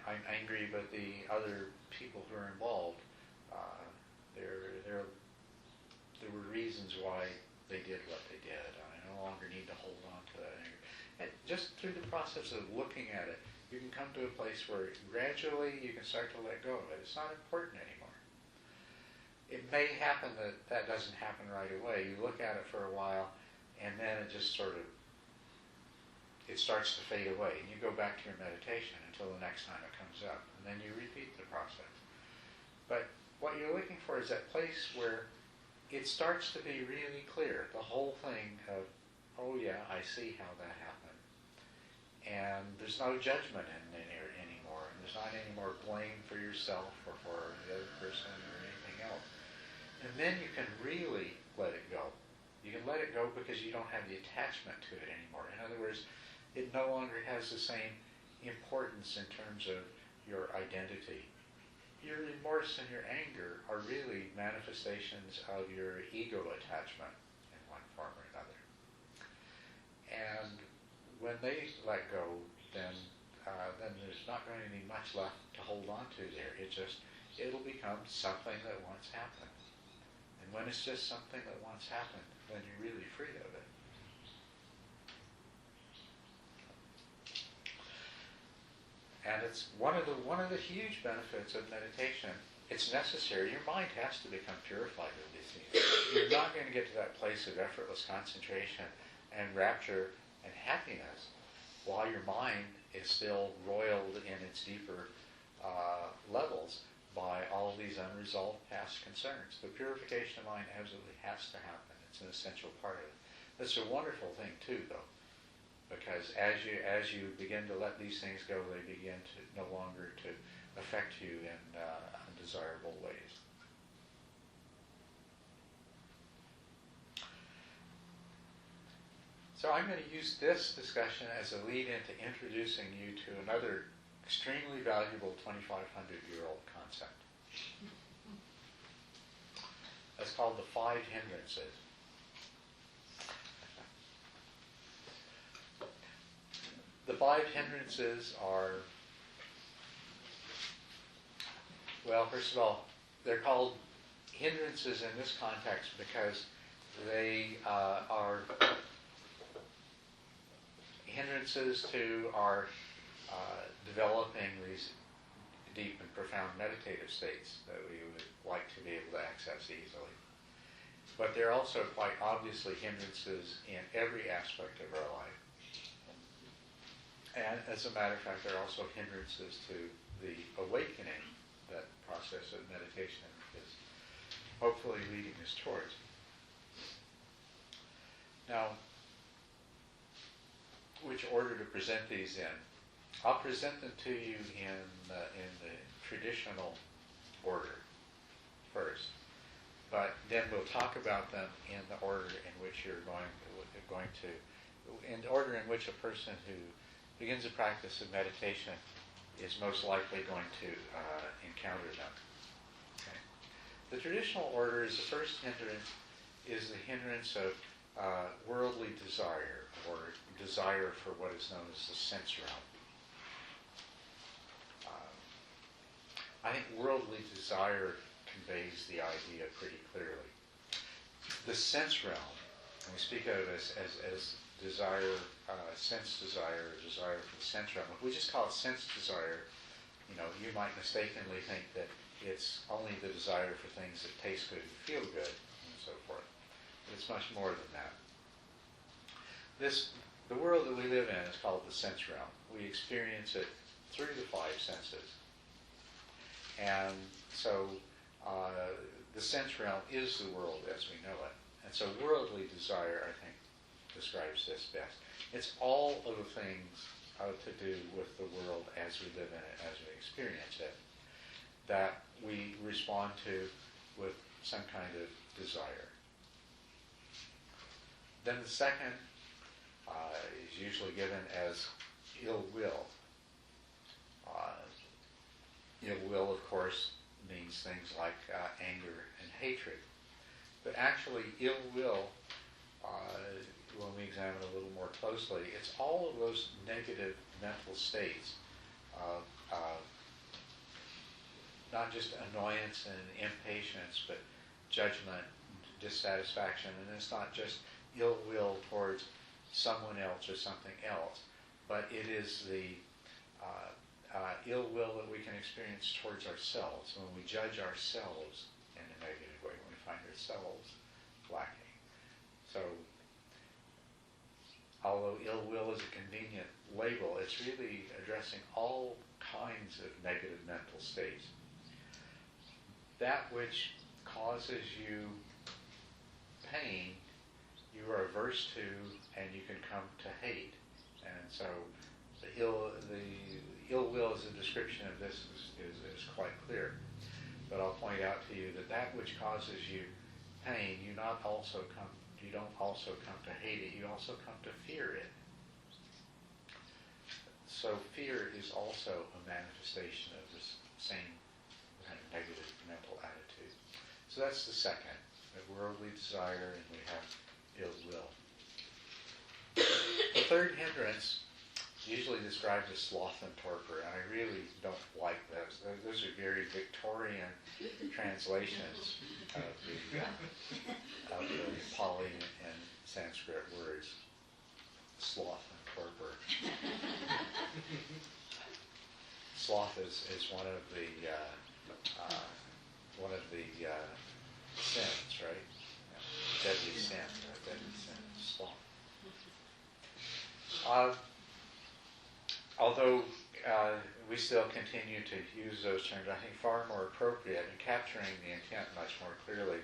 Speaker 1: I'm angry, but the other people who are involved, there were reasons why they did what they did. I no longer need to hold on to that anger. And just through the process of looking at it, you can come to a place where gradually you can start to let go of it. It's not important anymore. It may happen that doesn't happen right away. You look at it for a while, and then it just it starts to fade away. And you go back to your meditation until the next time it comes up. And then you repeat the process. But what you're looking for is that place where it starts to be really clear. The whole thing of, oh yeah, I see how that happened. And there's no judgment in there anymore. And there's not any more blame for yourself or for the other person or anything else. And then you can really let it go. You can let it go because you don't have the attachment to it anymore. In other words, it no longer has the same importance in terms of your identity. Your remorse and your anger are really manifestations of your ego attachment in one form or another. And when they let go, then there's not going to be much left to hold on to there. It'll become something that once happened. And when it's just something that once happened, then you're really free of it. And it's one of the huge benefits of meditation. It's necessary. Your mind has to become purified of these things. You're not going to get to that place of effortless concentration and rapture and happiness while your mind is still roiled in its deeper levels by all these unresolved past concerns. The purification of mind absolutely has to happen. It's an essential part of it. That's a wonderful thing too, though. Because as you begin to let these things go, they begin to no longer to affect you in undesirable ways. So I'm going to use this discussion as a lead into introducing you to another extremely valuable 2,500-year-old concept. That's called the 5 hindrances. The 5 hindrances are, well, first of all, they're called hindrances in this context because they are hindrances to our developing these deep and profound meditative states that we would like to be able to access easily. But they're also quite obviously hindrances in every aspect of our life. And as a matter of fact, they're also hindrances to the awakening that process of meditation is hopefully leading us towards. Now, which order to present these in? I'll present them to you in the traditional order first, but then we'll talk about them in the order in which you're going to, in the order in which a person who begins a practice of meditation is most likely going to encounter them. Okay. The traditional order is the first hindrance is the hindrance of worldly desire, or desire for what is known as the sense realm. I think worldly desire conveys the idea pretty clearly. The sense realm, and we speak of it as desire, sense desire, or desire for the sense realm. If we just call it sense desire, you might mistakenly think that it's only the desire for things that taste good and feel good, and so forth. But it's much more than that. the world that we live in is called the sense realm. We experience it through the five senses. And so the sense realm is the world as we know it. And so worldly desire, I think, describes this best. It's all of the things to do with the world as we live in it, as we experience it, that we respond to with some kind of desire. Then the second is usually given as ill will. Ill will, of course, means things like anger and hatred. But actually, ill will, when we examine a little more closely, it's all of those negative mental states of not just annoyance and impatience, but judgment, dissatisfaction. And it's not just ill will towards someone else or something else, but it is the ill will that we can experience towards ourselves when we judge ourselves in a negative way, when we find ourselves lacking. So, although ill will is a convenient label, it's really addressing all kinds of negative mental states. That which causes you pain, you are averse to, and you can come to hate. And so the ill will as a description of this is quite clear. But I'll point out to you that that which causes you pain, you don't also come to hate it, you also come to fear it. So fear is also a manifestation of this same kind of negative mental attitude. So that's the second, the worldly desire, and we have ill will. The third hindrance, usually described as sloth and torpor, and I really don't like those. Those are very Victorian translations of the Pali and Sanskrit words, sloth and torpor. Sloth is one of the sins, right? Deadly sin, sloth. Although we still continue to use those terms, I think far more appropriate in capturing the intent much more clearly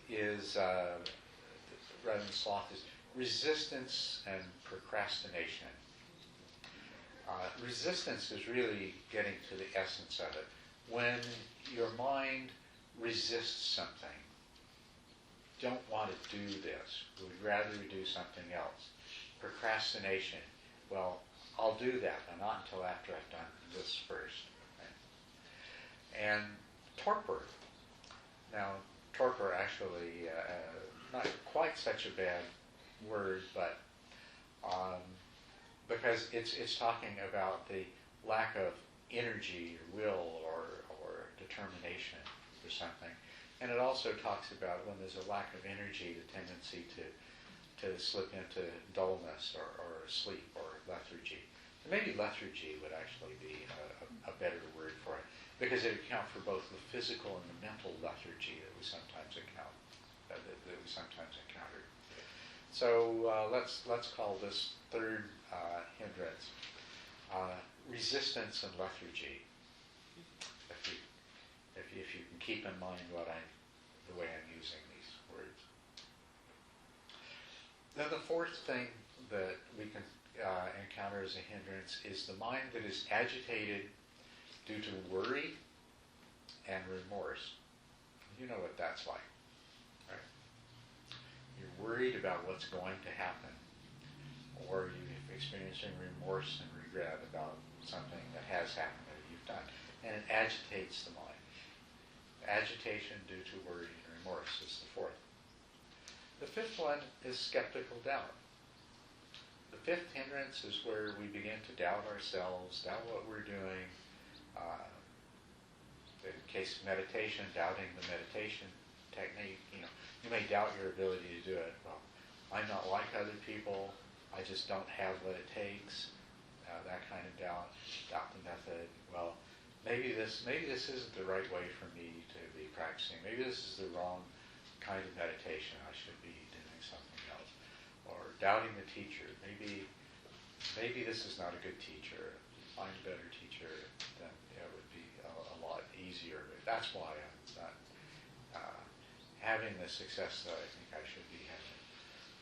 Speaker 1: is, rather than sloth, is resistance and procrastination. Resistance is really getting to the essence of it. When your mind resists something, don't want to do this, would rather do something else. Procrastination, well, I'll do that, but not until after I've done this first. Right? And torpor. Now, torpor actually, not quite such a bad word, but because it's talking about the lack of energy or will or determination for something. And it also talks about when there's a lack of energy, the tendency to slip into dullness or sleep or lethargy. And maybe lethargy would actually be a better word for it, because it accounts for both the physical and the mental lethargy that we sometimes encounter. So let's call this third hindrance resistance and lethargy. If you can keep in mind the way I'm using these words. Then the fourth thing that we can encounter as a hindrance is the mind that is agitated due to worry and remorse. You know what that's like, right? You're worried about what's going to happen, or you're experiencing remorse and regret about something that has happened or you've done, and it agitates the mind. Agitation due to worry and remorse is the fourth. The fifth one is skeptical doubt. The fifth hindrance is where we begin to doubt ourselves, doubt what we're doing. In the case of meditation, doubting the meditation technique. You may doubt your ability to do it. Well, I'm not like other people. I just don't have what it takes. That kind of doubt. Doubt the method. Well, maybe this isn't the right way for me to be practicing. Maybe this is the wrong kind of meditation. I should be doing something else. or doubting the teacher. Maybe this is not a good teacher. If you find a better teacher, then it would be a lot easier. That's why I'm not having the success that I think I should be having.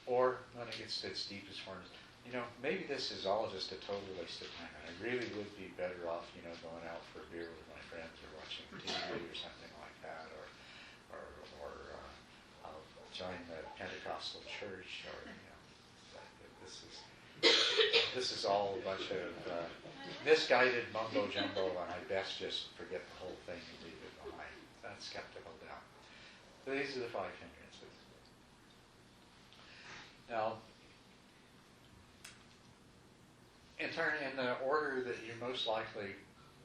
Speaker 1: Or when it gets to its deepest forms, maybe this is all just a total waste of time, and I really would be better off, going out for a beer with my friends or watching TV or something like that, or I'll join the Pentecostal church, or this is all a bunch of misguided mumbo jumbo, and I best just forget the whole thing and leave it behind. That's skeptical doubt. So these are the 5 hindrances. Now, in the order that you most likely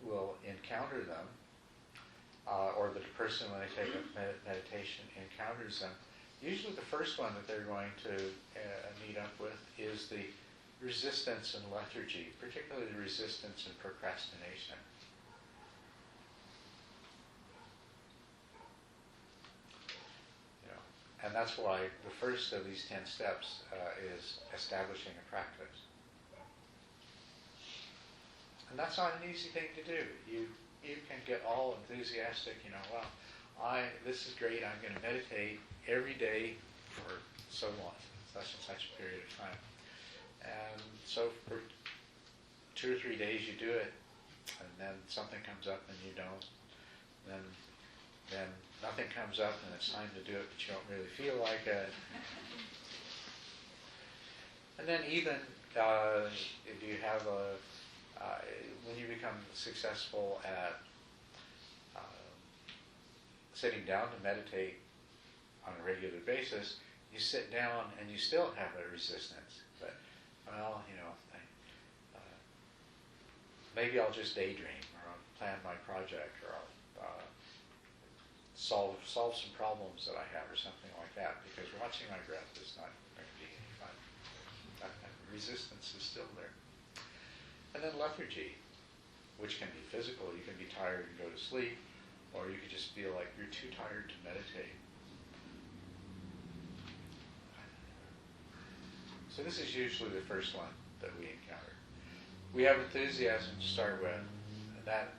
Speaker 1: will encounter them, or that a person when they take up meditation encounters them, usually the first one that they're going to meet up with is the resistance and lethargy, particularly the resistance and procrastination. And that's why the first of these 10 steps is establishing a practice. And that's not an easy thing to do. You can get all enthusiastic, this is great, I'm going to meditate every day for so long, such and such a period of time. And so for 2 or 3 days you do it, and then something comes up and you don't. Then nothing comes up and it's time to do it, but you don't really feel like it. And then even if you have when you become successful at sitting down to meditate on a regular basis, you sit down and you still have a resistance. But, maybe I'll just daydream, or I'll plan my project, or I'll solve some problems that I have, or something like that, because watching my breath is not going to be any fun. That resistance is still there. And then lethargy, which can be physical. You can be tired and go to sleep, or you could just feel like you're too tired to meditate. So this is usually the first one that we encounter. We have enthusiasm to start with, and that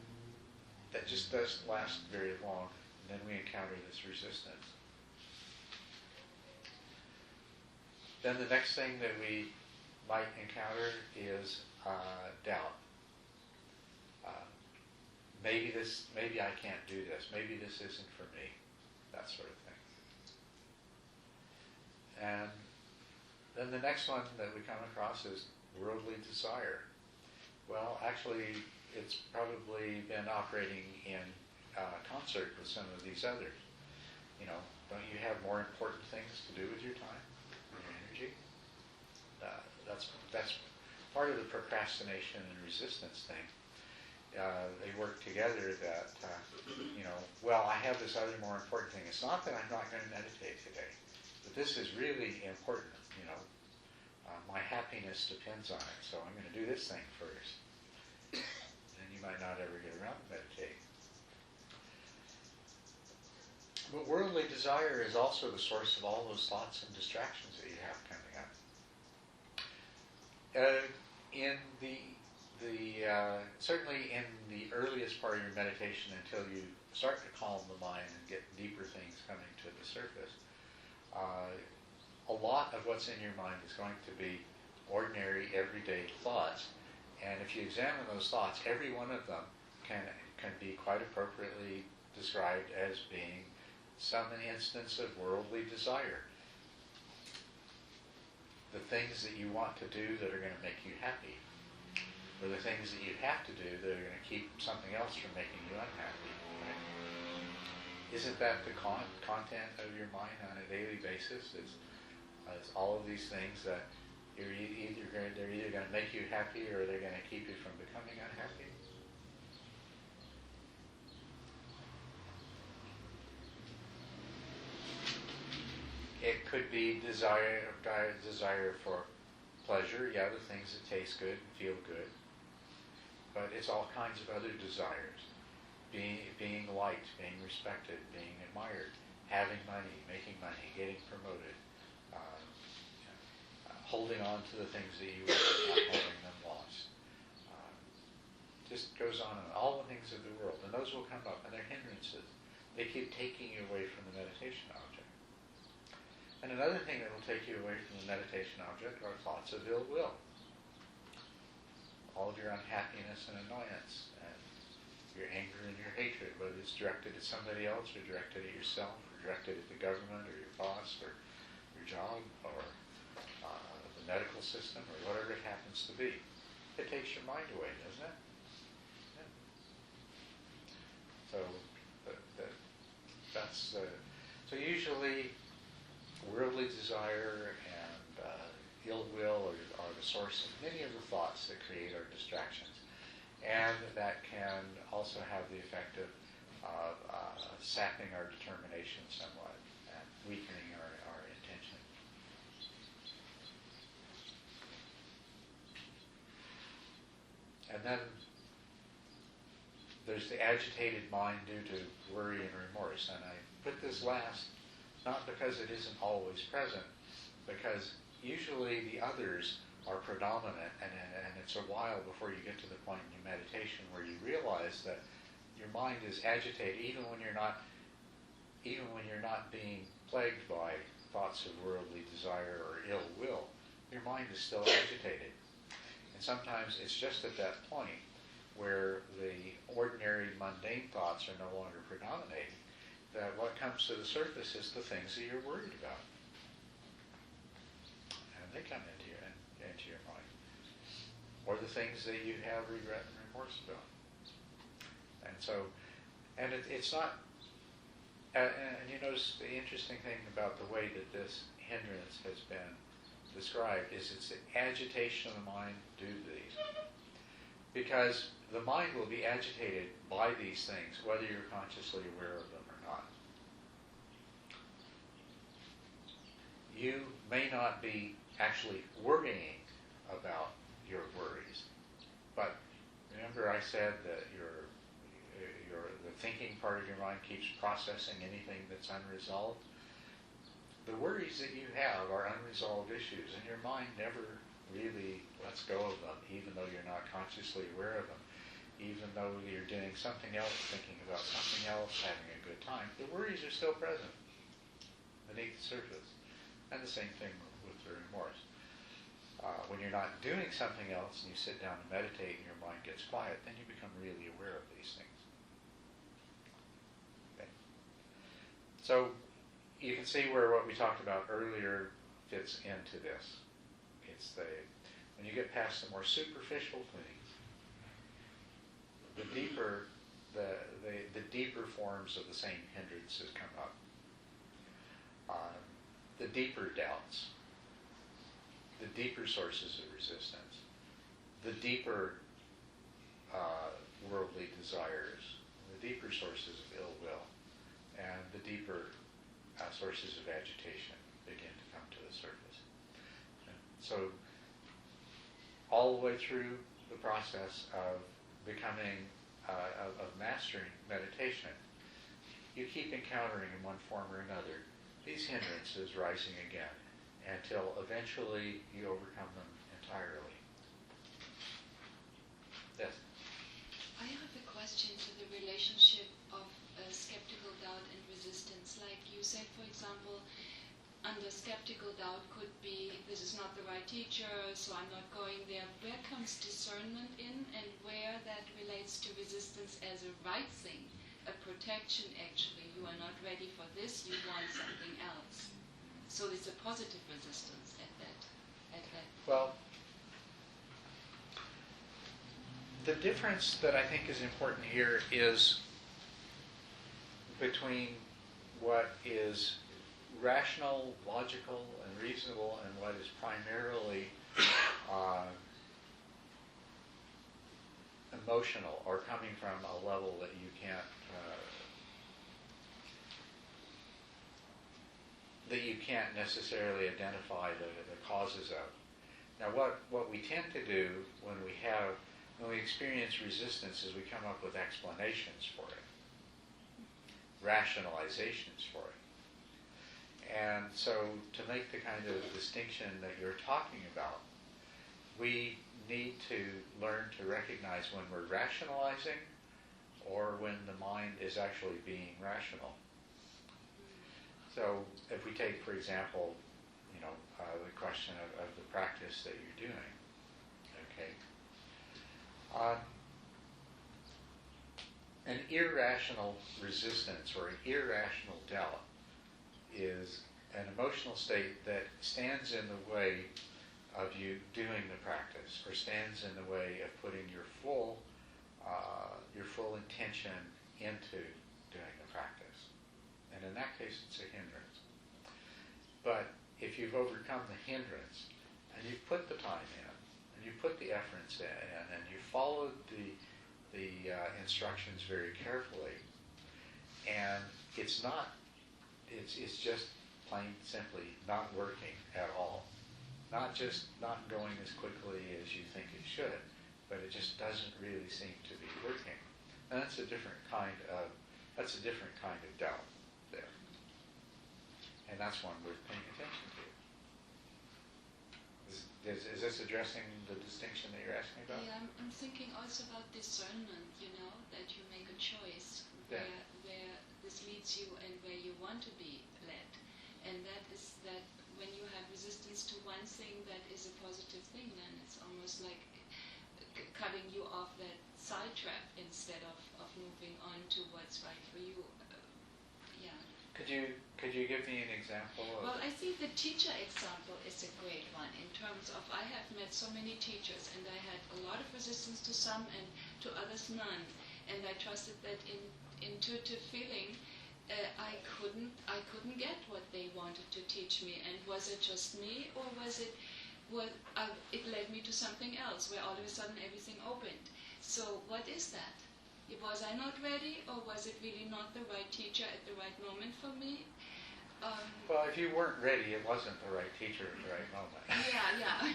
Speaker 1: just doesn't last very long. And then we encounter this resistance. Then the next thing that we might encounter is doubt. Maybe I can't do this. Maybe this isn't for me. That sort of thing. And then the next one that we come across is worldly desire. Well, actually, it's probably been operating in concert with some of these others. Don't you have more important things to do with your time, with your energy? That's part of the procrastination and resistance thing. They work together that, I have this other more important thing. It's not that I'm not going to meditate today, but this is really important, my happiness depends on it, so I'm going to do this thing first. And you might not ever get around to meditating. But worldly desire is also the source of all those thoughts and distractions that you have coming up. Certainly in the earliest part of your meditation, until you start to calm the mind and get deeper things coming to the surface, a lot of what's in your mind is going to be ordinary, everyday thoughts. And if you examine those thoughts, every one of them can be quite appropriately described as being some instance of worldly desire. The things that you want to do that are going to make you happy, or the things that you have to do that are going to keep something else from making you unhappy. Right? Isn't that the content of your mind on a daily basis? Is all of these things that they're either going to make you happy or they're going to keep you from becoming unhappy? It could be desire for pleasure, the things that taste good and feel good. But it's all kinds of other desires. Being liked, being respected, being admired, having money, making money, getting promoted, holding on to the things that you want, not holding them lost. Just goes on and all the things of the world, and those will come up, and they're hindrances. They keep taking you away from the meditation object. And another thing that will take you away from the meditation object are thoughts of ill will. All of your unhappiness and annoyance, and your anger and your hatred, whether it's directed at somebody else, or directed at yourself, or directed at the government, or your boss, or your job, or the medical system, or whatever it happens to be. It takes your mind away, doesn't it? So that's so usually worldly desire and ill will are the source of many of the thoughts that create our distractions, and that can also have the effect of sapping our determination somewhat and weakening our intention. And then there's the agitated mind due to worry and remorse. And I put this last, not because it isn't always present, because usually the others are predominant, and it's a while before you get to the point in your meditation where you realize that your mind is agitated even when you're not being plagued by thoughts of worldly desire or ill will. Your mind is still agitated. And sometimes it's just at that point where the ordinary mundane thoughts are no longer predominating, that what comes to the surface is the things that you're worried about. And they come into your mind. Or the things that you have regret and remorse about. And so, and it's not, and you notice the interesting thing about the way that this hindrance has been described is it's the agitation of the mind due to these. Because the mind will be agitated by these things, whether you're consciously aware of them or not. You may not be actually worrying about your worries, but remember I said that the thinking part of your mind keeps processing anything that's unresolved. The worries that you have are unresolved issues, and your mind never really lets go of them, even though you're not consciously aware of them. Even though you're doing something else, thinking about something else, having a good time, the worries are still present beneath the surface. And the same thing with the remorse. When you're not doing something else and you sit down and meditate and your mind gets quiet, then you become really aware of these things. Okay. So you can see where what we talked about earlier fits into this. It's when you get past the more superficial things, the deeper forms of the same hindrances come up. The deeper doubts, the deeper sources of resistance, the deeper worldly desires, the deeper sources of ill will, and the deeper sources of agitation begin to come to the surface. And so all the way through the process of becoming, of mastering meditation, you keep encountering in one form or another these hindrances rising again until eventually you overcome them entirely. Yes?
Speaker 4: I have a question to the relationship of skeptical doubt and resistance. Like you said, for example, under skeptical doubt could be, this is not the right teacher, so I'm not going there. Where comes discernment in, and where that relates to resistance as a right thing, a protection actually? You are not ready for this, you want something else. So it's a positive resistance at that.
Speaker 1: Well, the difference that I think is important here is between what is rational, logical, and reasonable, and what is primarily emotional, or coming from a level that you can't necessarily identify the causes of. Now, what we tend to do when we experience resistance is we come up with explanations for it, rationalizations for it. And so to make the kind of distinction that you're talking about, we need to learn to recognize when we're rationalizing or when the mind is actually being rational. So if we take, for example, the question of the practice that you're doing, okay? An irrational resistance or an irrational doubt is an emotional state that stands in the way of you doing the practice, or stands in the way of putting your full intention into doing the practice. And in that case, it's a hindrance. But if you've overcome the hindrance, and you've put the time in, and you put the efforts in, and you followed the instructions very carefully, and it's just plain simply not working at all. Not just not going as quickly as you think it should, but it just doesn't really seem to be working. And that's a different kind of doubt there. And that's one worth paying attention to. Is this addressing the distinction that you're asking about?
Speaker 4: Yeah, I'm thinking also about discernment, that you make a choice where this leads you and where you want to be led. And that is that when you have resistance to one thing that is a positive thing, then it's almost like cutting you off that side track instead of moving on to what's right for you. Yeah.
Speaker 1: Could you give me an example of?
Speaker 4: Well, I think the teacher example is a great one in terms of I have met so many teachers and I had a lot of resistance to some and to others none. And I trusted that intuitive feeling I couldn't get what they wanted to teach me. And was it just me, or it led me to something else where all of a sudden everything opened? So what is that? Was I not ready, or was it really not the right teacher at the right moment for me?
Speaker 1: Well, if you weren't ready, it wasn't the right teacher at the right moment.
Speaker 4: Yeah.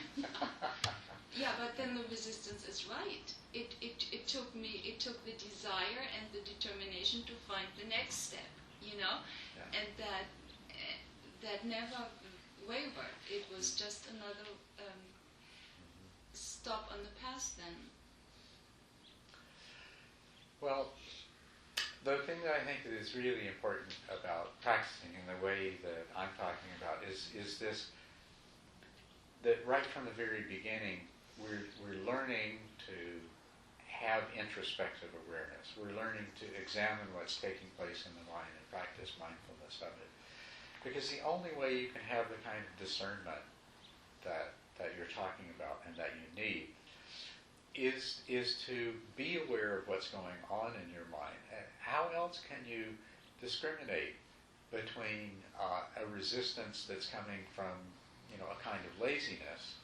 Speaker 4: Yeah, but then the resistance is right. It took the desire and the determination to find the next step,
Speaker 1: Yeah.
Speaker 4: and that never wavered. It was just another stop on the path then.
Speaker 1: Well, the thing that I think that is really important about practicing in the way that I'm talking about is this, that right from the very beginning, we're learning to have introspective awareness. We're learning to examine what's taking place in the mind and practice mindfulness of it. Because the only way you can have the kind of discernment that you're talking about and that you need is to be aware of what's going on in your mind. How else can you discriminate between a resistance that's coming from a kind of laziness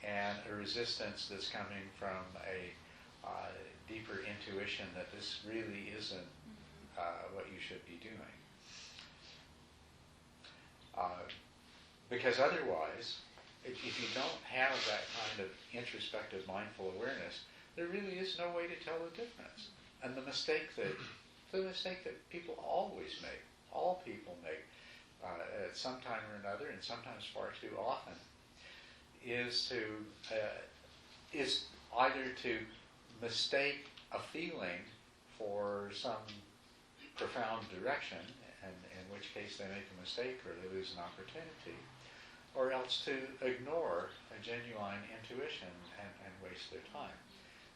Speaker 1: and a resistance that's coming from a deeper intuition that this really isn't what you should be doing? Because otherwise, if you don't have that kind of introspective mindful awareness, there really is no way to tell the difference. And the mistake that people always make, all people make, at some time or another, and sometimes far too often, is either to mistake a feeling for some profound direction, and in which case they make a mistake or they lose an opportunity, or else to ignore a genuine intuition and waste their time.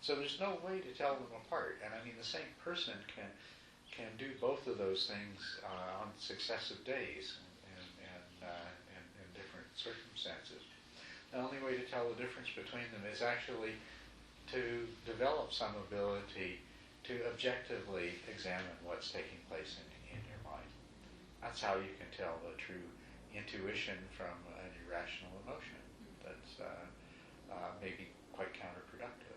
Speaker 1: So there's no way to tell them apart. And I mean, the same person can do both of those things on successive days and in different circumstances. The only way to tell the difference between them is actually to develop some ability to objectively examine what's taking place in your mind. That's how you can tell the true intuition from an irrational emotion that's maybe quite counterproductive.